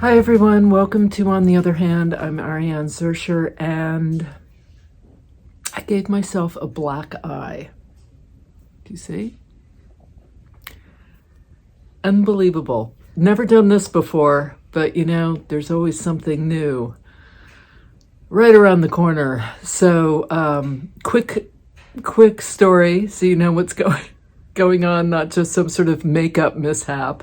Hi everyone, welcome to On the Other Hand. I'm Ariane Zurcher and I gave myself a black eye. Do you see? Unbelievable. Never done this before, but you know, there's always something new right around the corner. So quick story so you know what's going on, not just some sort of makeup mishap.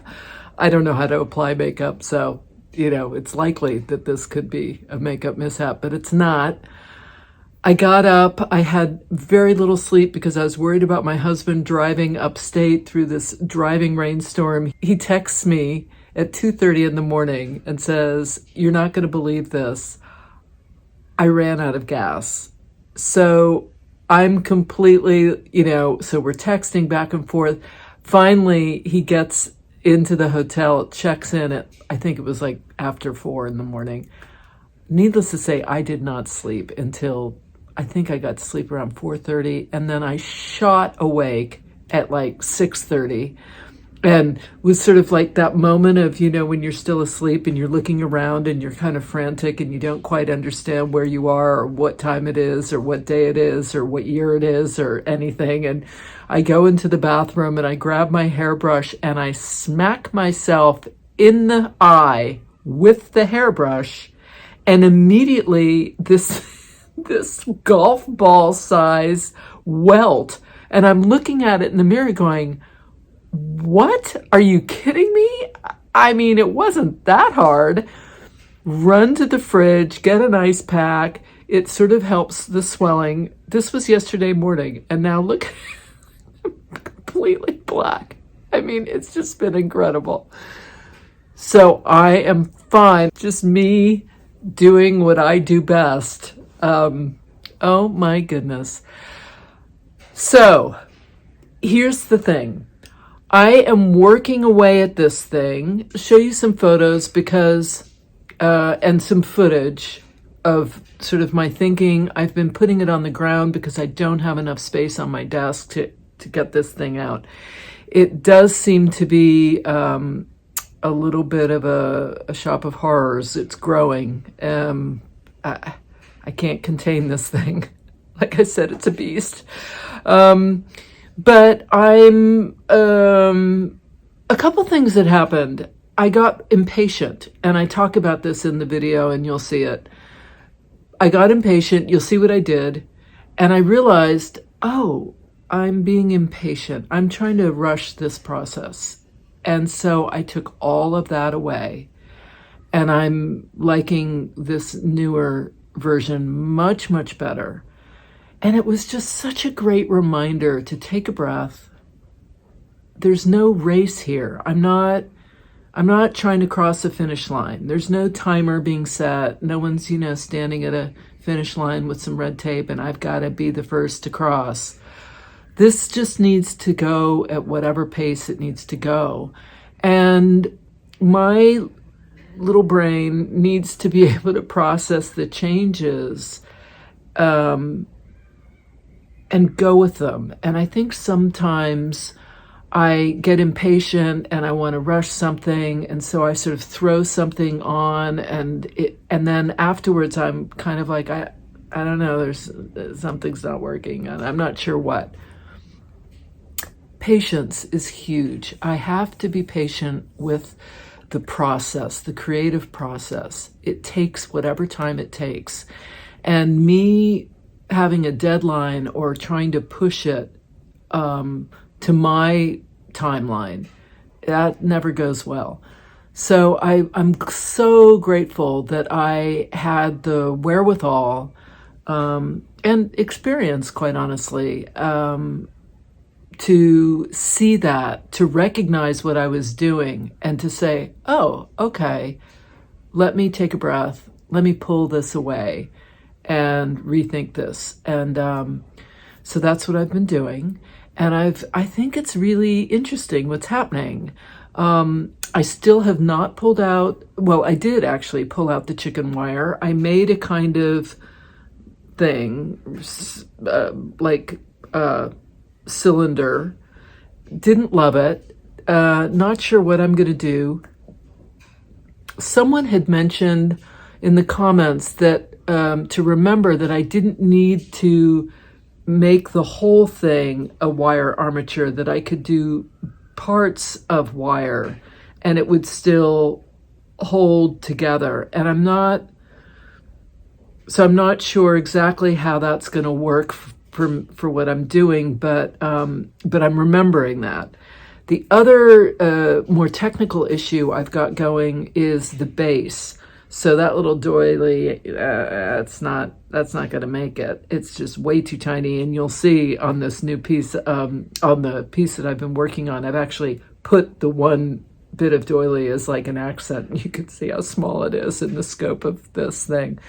I don't know how to apply makeup, so you know, it's likely that this could be a makeup mishap, but it's not. I got up, I had very little sleep because I was worried about my husband driving upstate through this driving rainstorm. He texts me at 2:30 in the morning and says, "You're not going to believe this. I ran out of gas." So I'm completely, so we're texting back and forth. Finally, he gets into the hotel, checks in at, I think it was like after 4 in the morning. Needless to say, I did not sleep until I think I got to sleep around 4:30, and then I shot awake at like 6:30 and was sort of like that moment of, when you're still asleep and you're looking around and you're kind of frantic and you don't quite understand where you are or what time it is or what day it is or what year it is or anything. And I go into the bathroom and I grab my hairbrush and I smack myself in the eye with the hairbrush, and immediately this golf ball size welt, and I'm looking at it in the mirror going, "What? Are you kidding me?" I mean, it wasn't that hard. Run to the fridge, get an ice pack. It sort of helps the swelling. This was yesterday morning, and now look, completely black. I mean, it's just been incredible. So I am fine. Just me doing what I do best. Oh my goodness. So here's the thing. I am working away at this thing. Show you some photos because, and some footage of sort of my thinking. I've been putting it on the ground because I don't have enough space on my desk to get this thing out. It does seem to be a little bit of a shop of horrors. It's growing. I can't contain this thing. Like I said, it's a beast. But I'm, a couple things that happened. I got impatient, and I talk about this in the video and you'll see it. I got impatient, you'll see what I did, and I realized, oh, I'm being impatient. I'm trying to rush this process. And so I took all of that away, and I'm liking this newer version much, much better. And it was just such a great reminder to take a breath. There's no race here. I'm not trying to cross a finish line. There's no timer being set. No one's, standing at a finish line with some red tape and I've got to be the first to cross. This just needs to go at whatever pace it needs to go. And my little brain needs to be able to process the changes and go with them. And I think sometimes I get impatient and I want to rush something, and so I sort of throw something on, and then afterwards I'm kind of like, I don't know, something's not working and I'm not sure what. Patience is huge. I have to be patient with the process, the creative process. It takes whatever time it takes. And me having a deadline or trying to push it to my timeline, that never goes well. So I'm so grateful that I had the wherewithal and experience, quite honestly, to see that, to recognize what I was doing and to say, oh, okay, let me take a breath, let me pull this away and rethink this. And so that's what I've been doing. And I think it's really interesting what's happening. I still have not pulled out, well, I did actually pull out the chicken wire. I made a kind of thing, cylinder. Didn't love it. Not sure what I'm going to do. someone had mentioned in the comments that to remember that I didn't need to make the whole thing a wire armature, that I could do parts of wire and it would still hold together. And I'm not sure exactly how that's going to work for what I'm doing, but I'm remembering that. The other more technical issue I've got going is the base. So that little doily, that's not going to make it. It's just way too tiny. And you'll see on this new piece, on the piece that I've been working on, I've actually put the one bit of doily as like an accent. And you can see how small it is in the scope of this thing.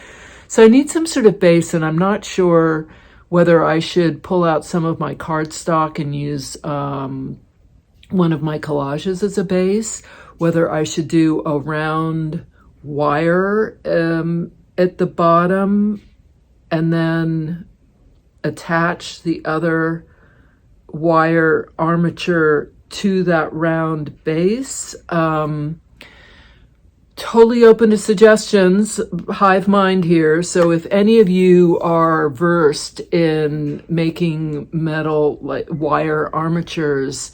So I need some sort of base, and I'm not sure whether I should pull out some of my cardstock and use one of my collages as a base, whether I should do a round wire at the bottom and then attach the other wire armature to that round base. Totally open to suggestions, hive mind here. So if any of you are versed in making metal like wire armatures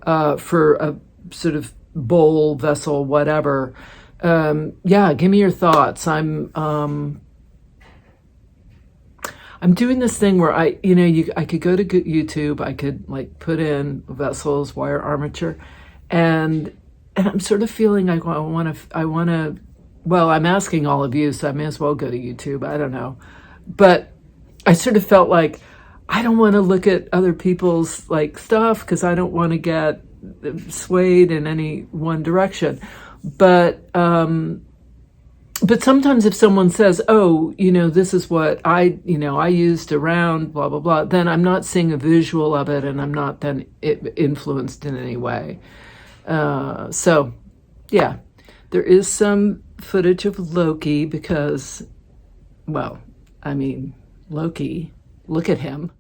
for a sort of bowl, vessel, whatever, yeah, give me your thoughts. I'm doing this thing where I could go to YouTube, I could like put in vessels, wire armature, and I'm sort of feeling I want to, well, I'm asking all of you, so I may as well go to YouTube. I don't know. But I sort of felt like I don't want to look at other people's like stuff because I don't want to get swayed in any one direction. But sometimes if someone says, oh, this is what I used around, blah, blah, blah, then I'm not seeing a visual of it and I'm not then influenced in any way. So yeah, there is some footage of Loki because, well, I mean, Loki, look at him.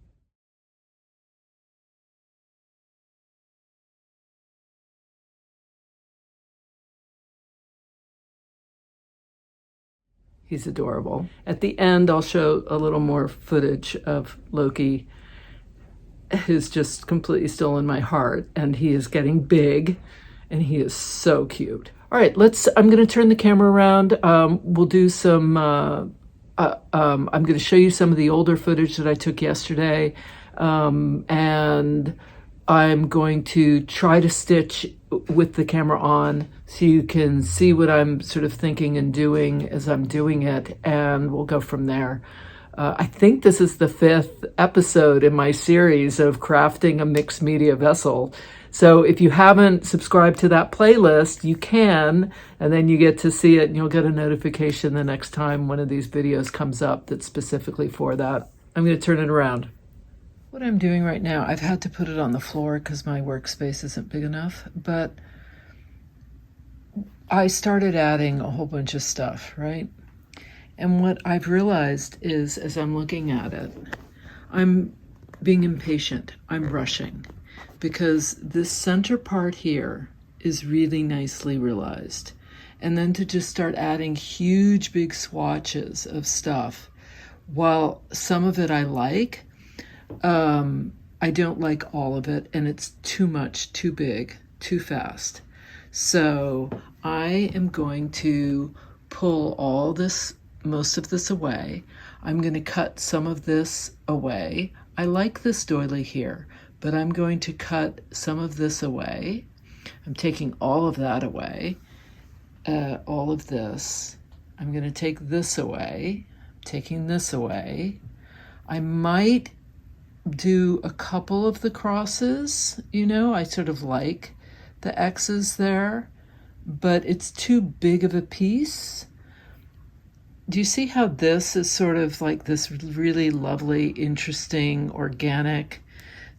He's adorable. At the end, I'll show a little more footage of Loki, who's just completely still in my heart, and he is getting big and he is so cute. All right, I'm going to turn the camera around. We'll do some, I'm going to show you some of the older footage that I took yesterday. And I'm going to try to stitch with the camera on so you can see what I'm sort of thinking and doing as I'm doing it, and we'll go from there. I think this is the 5th episode in my series of crafting a mixed media vessel. So if you haven't subscribed to that playlist, you can, and then you get to see it and you'll get a notification the next time one of these videos comes up that's specifically for that. I'm going to turn it around. What I'm doing right now, I've had to put it on the floor because my workspace isn't big enough, but I started adding a whole bunch of stuff, right? And what I've realized is, as I'm looking at it, I'm being impatient. I'm rushing because this center part here is really nicely realized. And then to just start adding huge, big swatches of stuff, while some of it I like, I don't like all of it, and it's too much, too big, too fast. So I am going to pull most of this away. I'm going to cut some of this away. I like this doily here, but I'm going to cut some of this away. I'm taking all of that away, all of this. I'm going to take this away, taking this away. I might do a couple of the crosses, I sort of like the X's there, but it's too big of a piece. Do you see how this is sort of like this really lovely, interesting, organic,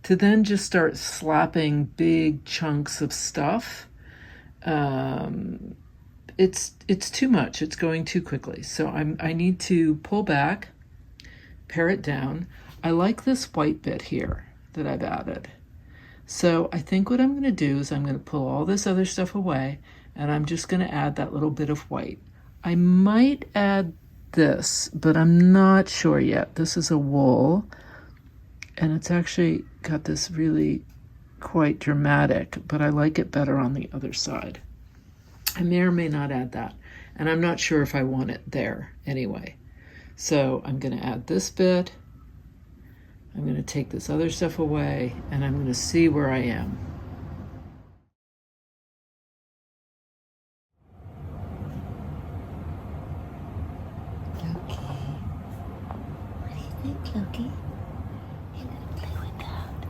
to then just start slapping big chunks of stuff? It's too much. It's going too quickly. So I need to pull back, pare it down. I like this white bit here that I've added. So I think what I'm going to do is I'm going to pull all this other stuff away, And I'm just going to add that little bit of white. I might add this, but I'm not sure yet. This is a wool, and it's actually got this really quite dramatic, but I like it better on the other side. I may or may not add that, and I'm not sure if I want it there anyway. So I'm going to add this bit. I'm going to take this other stuff away, and I'm going to see where I am. Loki. What do you think, Loki? You're gonna play with that?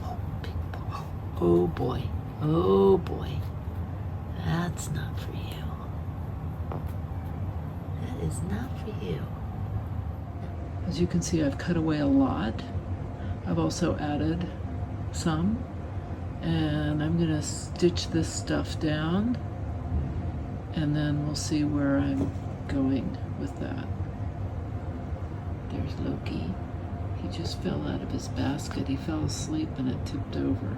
Oh, big ball. Oh boy. Oh boy. That's not for you. That is not for you. As you can see, I've cut away a lot. I've also added some, and I'm gonna stitch this stuff down, and then we'll see where I'm going with that. There's Loki. He just fell out of his basket. He fell asleep and it tipped over.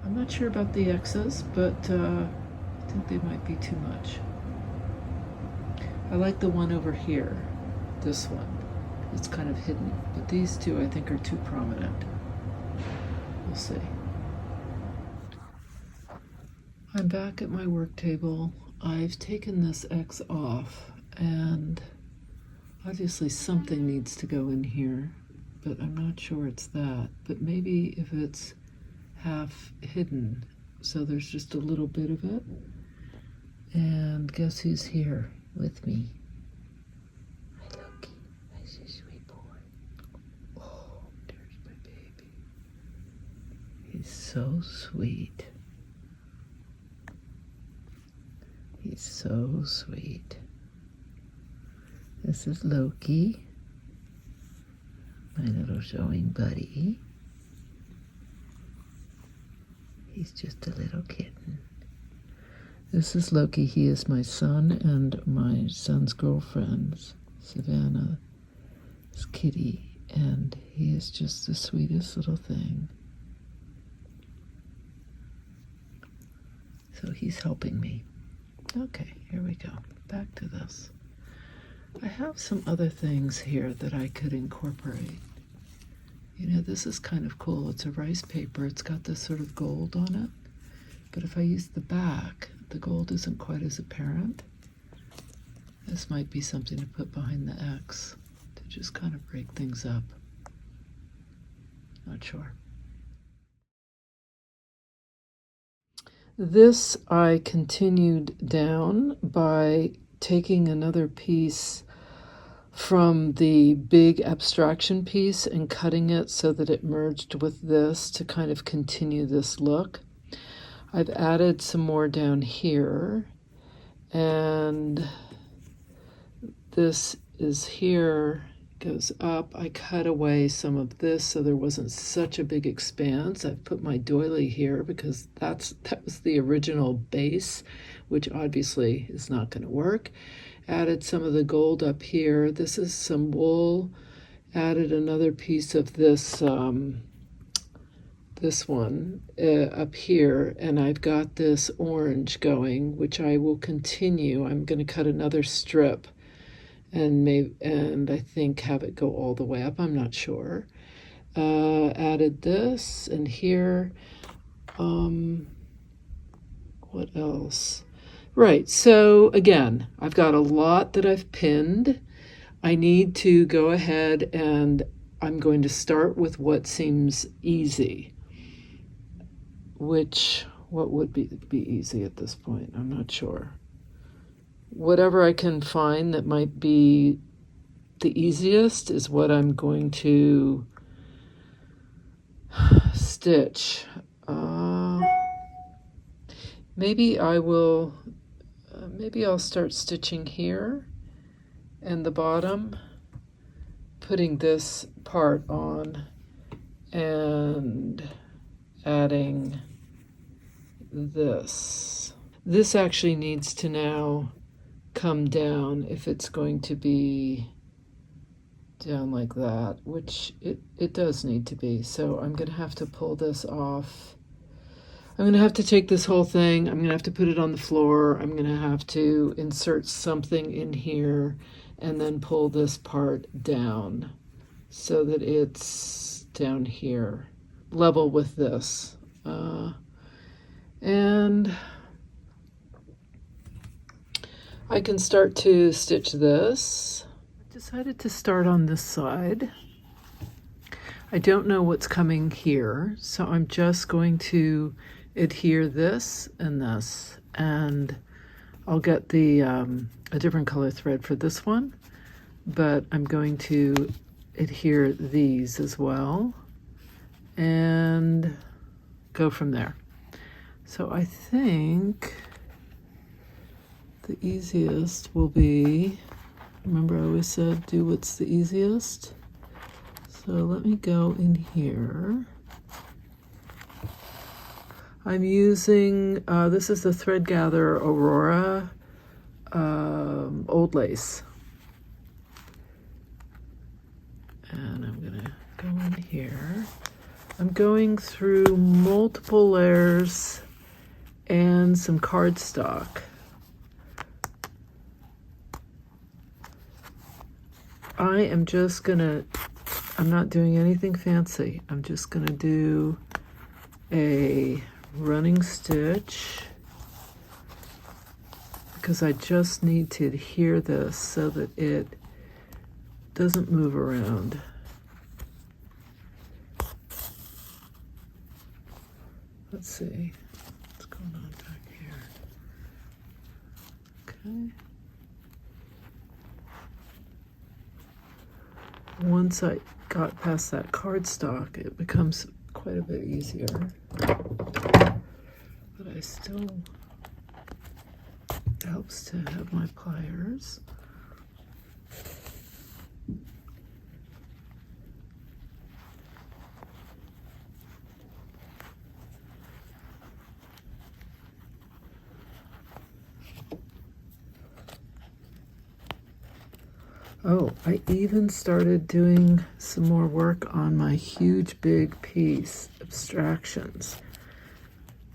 I'm not sure about the X's, but I think they might be too much. I like the one over here, this one. It's kind of hidden, but these two I think are too prominent. We'll see. I'm back at my work table. I've taken this X off, and obviously something needs to go in here, but I'm not sure it's that. But maybe if it's half hidden, so there's just a little bit of it. And guess who's here with me? Hi, Loki. That's your sweet boy. Oh, there's my baby. He's so sweet. He's so sweet. This is Loki, my little showing buddy. He's just a little kitten. This is Loki. He is my son and my son's girlfriend's, Savannah's kitty, and he is just the sweetest little thing. So he's helping me. Okay, here we go. Back to this. I have some other things here that I could incorporate. You know, this is kind of cool. It's a rice paper. It's got this sort of gold on it. But if I use the back, the gold isn't quite as apparent. This might be something to put behind the X to just kind of break things up. Not sure. This I continued down by taking another piece from the big abstraction piece and cutting it so that it merged with this to kind of continue this look. I've added some more down here, and this is here, goes up. I cut away some of this so there wasn't such a big expanse. I've put my doily here because that was the original base, which obviously is not going to work. Added some of the gold up here. This is some wool. Added another piece of this this one up here, and I've got this orange going, which I will continue. I'm going to cut another strip and I think have it go all the way up. I'm not sure. Added this, and here, what else? Right, so again, I've got a lot that I've pinned. I need to go ahead and I'm going to start with what seems easy. What would be easy at this point? I'm not sure. Whatever I can find that might be the easiest is what I'm going to stitch. Maybe I'll start stitching here and the bottom, putting this part on and adding this. This actually needs to now come down if it's going to be down like that, which it does need to be. So I'm going to have to pull this off. I'm going to have to take this whole thing, I'm going to have to put it on the floor, I'm going to have to insert something in here and then pull this part down so that it's down here, level with this. And I can start to stitch this. I decided to start on this side. I don't know what's coming here, so I'm just going to adhere this and this, and I'll get the a different color thread for this one, but I'm going to adhere these as well and go from there. So I think the easiest will be, remember I always said do what's the easiest. So let me go in here. I'm using, this is the Thread Gather Aurora old lace. And I'm gonna go in here. I'm going through multiple layers and some cardstock. I am just gonna, I'm not doing anything fancy. I'm just gonna do a running stitch because I just need to adhere this so that it doesn't move around. Let's see what's going on back here. Okay. Once I got past that cardstock, it becomes quite a bit easier. But I still, it helps to have my pliers. Oh, I even started doing some more work on my huge big piece, abstractions.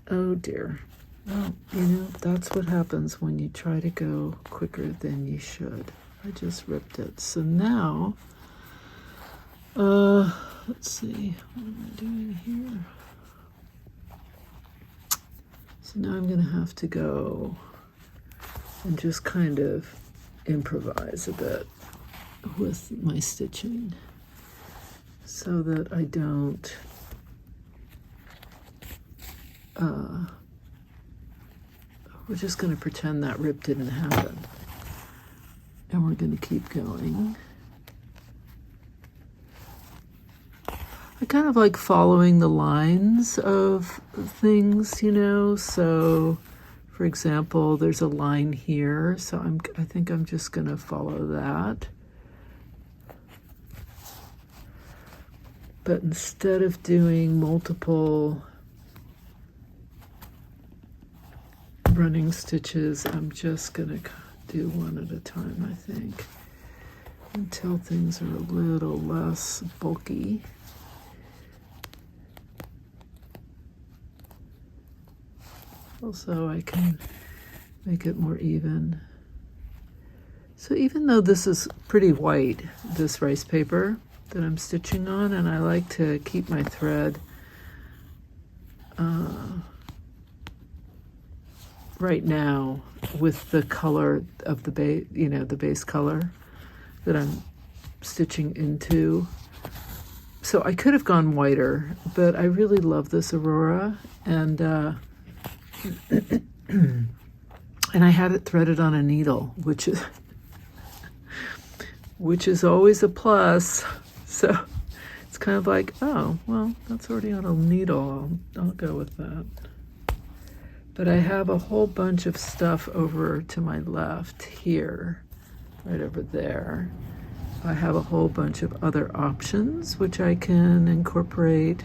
Oh dear. Well, you know, that's what happens when you try to go quicker than you should. I just ripped it. So now, let's see, what am I doing here? So now I'm gonna have to go and just kind of improvise a bit with my stitching so that I don't we're just going to pretend that rip didn't happen and we're going to keep going. I kind of like following the lines of things, you know, so for example there's a line here, so I think I'm just going to follow that. But instead of doing multiple running stitches, I'm just gonna do one at a time, I think, until things are a little less bulky. Also, I can make it more even. So even though this is pretty white, this rice paper that I'm stitching on, and I like to keep my thread right now with the color of the base, you know, the base color that I'm stitching into. So I could have gone whiter, but I really love this Aurora, and and I had it threaded on a needle, which is always a plus. So it's kind of like, oh, well, that's already on a needle. I'll go with that. But I have a whole bunch of stuff over to my left here, right over there. I have a whole bunch of other options which I can incorporate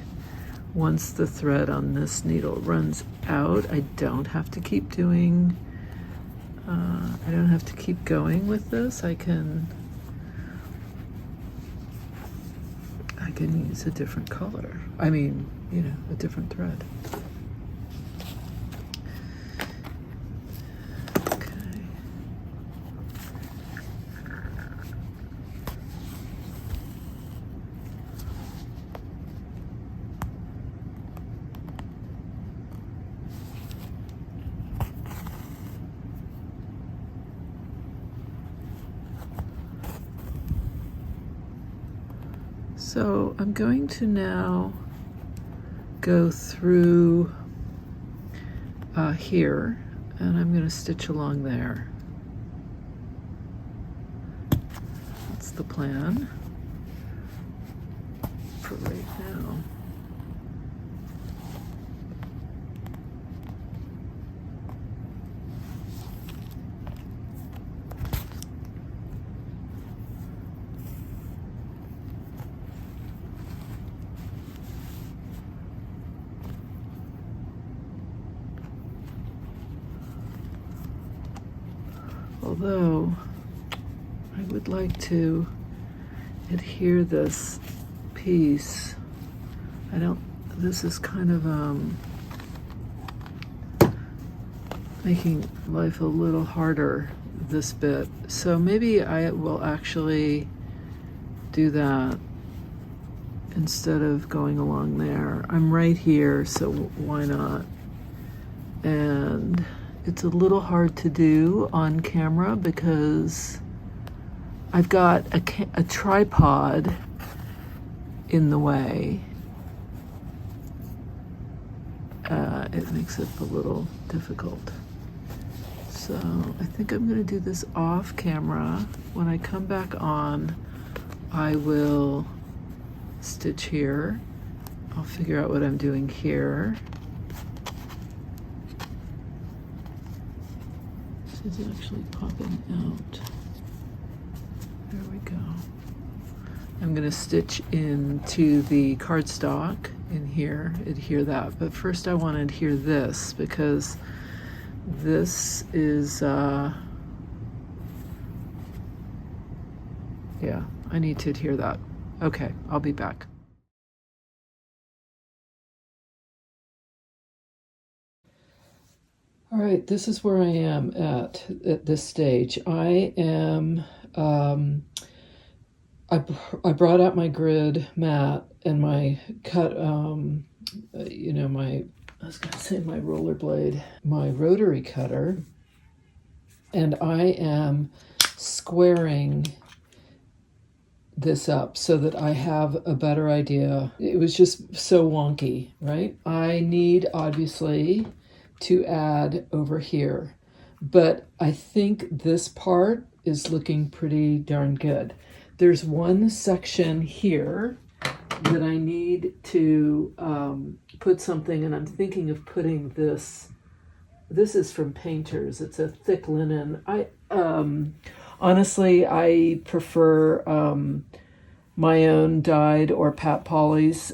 once the thread on this needle runs out. I don't have to keep doing, I don't have to keep going with this. I can can use a different color. I mean, you know, a different thread. Okay. So I'm going to now go through here, and I'm going to stitch along there. That's the plan for right now. Although I would like to adhere this piece. This is kind of making life a little harder, this bit. So maybe I will actually do that instead of going along there. I'm right here, so why not? And it's a little hard to do on camera because I've got a tripod in the way. It makes it a little difficult. So I think I'm going to do this off camera. When I come back on, I will stitch here. I'll figure out what I'm doing here. This is actually popping out. There we go. I'm going to stitch into the cardstock in here, adhere that. But first I want to adhere this because this is, yeah, I need to adhere that. Okay, I'll be back. All right, this is where I am at this stage. I am, I brought out my grid mat and my cut, you know, I was gonna say my rollerblade, my rotary cutter, and I am squaring this up so that I have a better idea. It was just so wonky, right? I need, obviously, to add over here, but I think this part is looking pretty darn good. There's one section here that I need to put something, and I'm thinking of putting this. This is from Painters. It's a thick linen. Honestly, I prefer my own dyed or Pat Polly's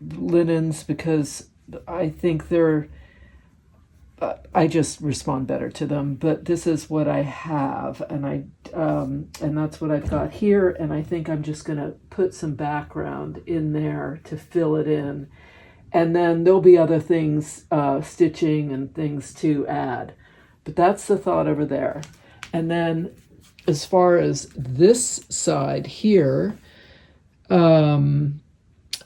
linens because I think they're, I just respond better to them. But this is what I have, and that's what I've got here. And I think I'm just going to put some background in there to fill it in, and then there'll be other things, stitching and things to add. But that's the thought over there. And then as far as this side here,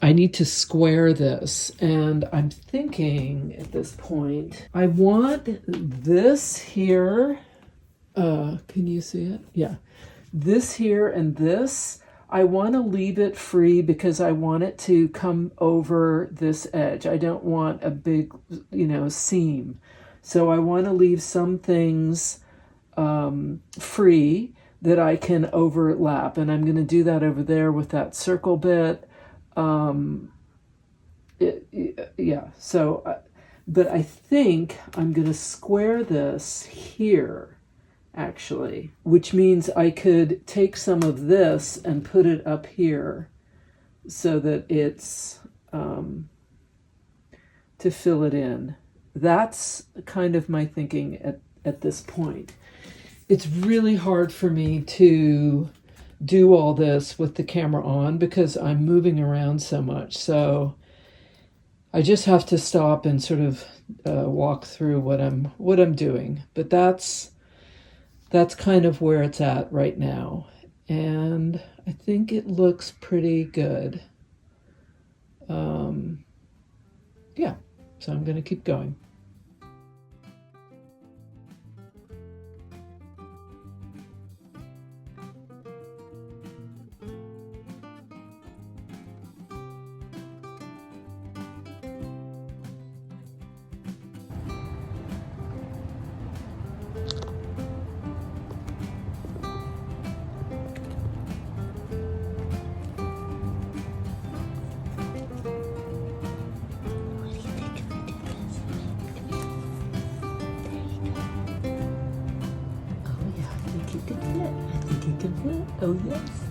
I need to square this, and I'm thinking at this point, I want this here, can you see it? Yeah. This here and this, I want to leave it free because I want it to come over this edge. I don't want a big, you know, seam. So I want to leave some things free that I can overlap, and I'm going to do that over there with that circle bit. Yeah, so, but I think I'm going to square this here, actually, which means I could take some of this and put it up here so that it's, to fill it in. That's kind of my thinking at this point. It's really hard for me to do all this with the camera on because I'm moving around so much. So I just have to stop and sort of walk through what I'm doing. But that's kind of where it's at right now, and I think it looks pretty good. Yeah, so I'm going to keep going. What do you think if we do this? Come here. There you go. Oh yeah, I think you can fit. I think you can fit. Oh yes.